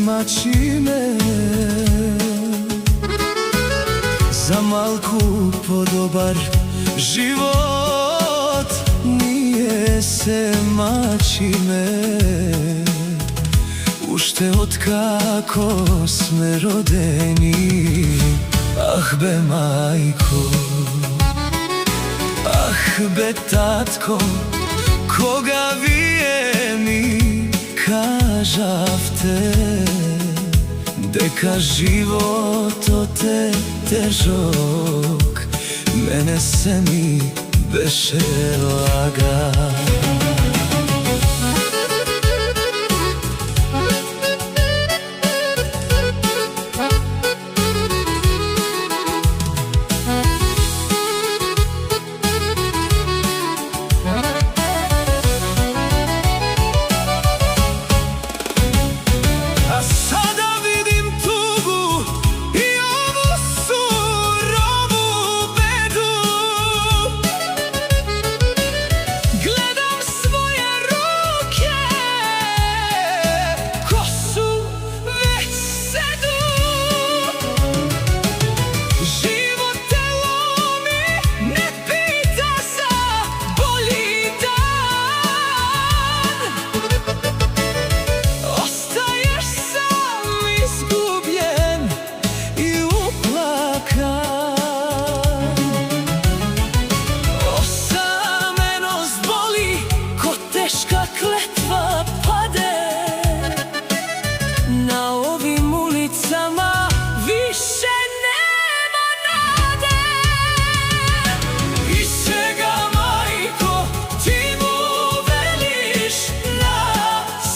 мачиме за малку подобар живот. Ние се мачиме уште откако сме родени. Ах бе мајко, ах бе татко, кога вие ми кажавте дека животот е тежок, мене се ми беше лага. Клетва паде на овим улицама, више нема наде. И сега, мајко, ти му велиш на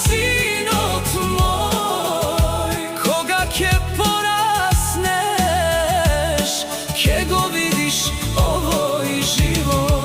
синот мој, кога ќе пораснеш, ќе го видиш овој живот.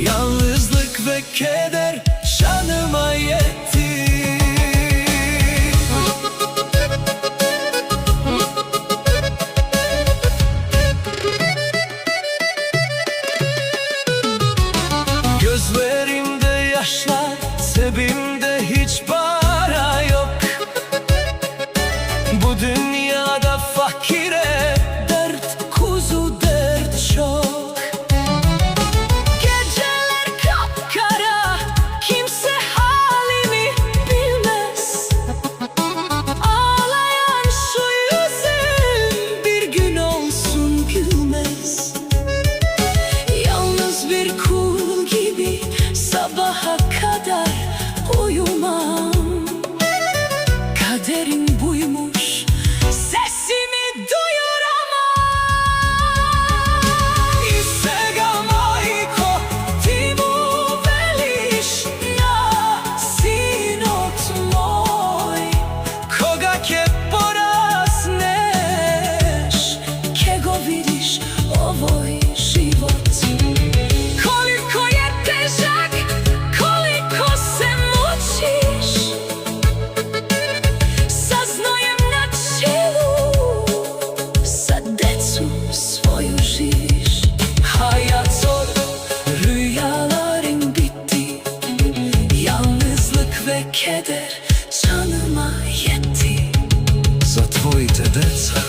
Yalnızlık ve keder canıma yetti. Gözlerimde yaşlar, cebimde hiç para yok. Bu dünyada fakire dert, kuzu dert çok. Sabaha kadar uyumam, kaderim buymuş, sesimi duyuramam. I svega, majko, ti mu veliš na sinot moj, koga ќе porasneš, ќе го видиш овој живот. Hayat zor, rüyalarım bitti. Yalnızlık ve keder canıma yetti. За твоите деца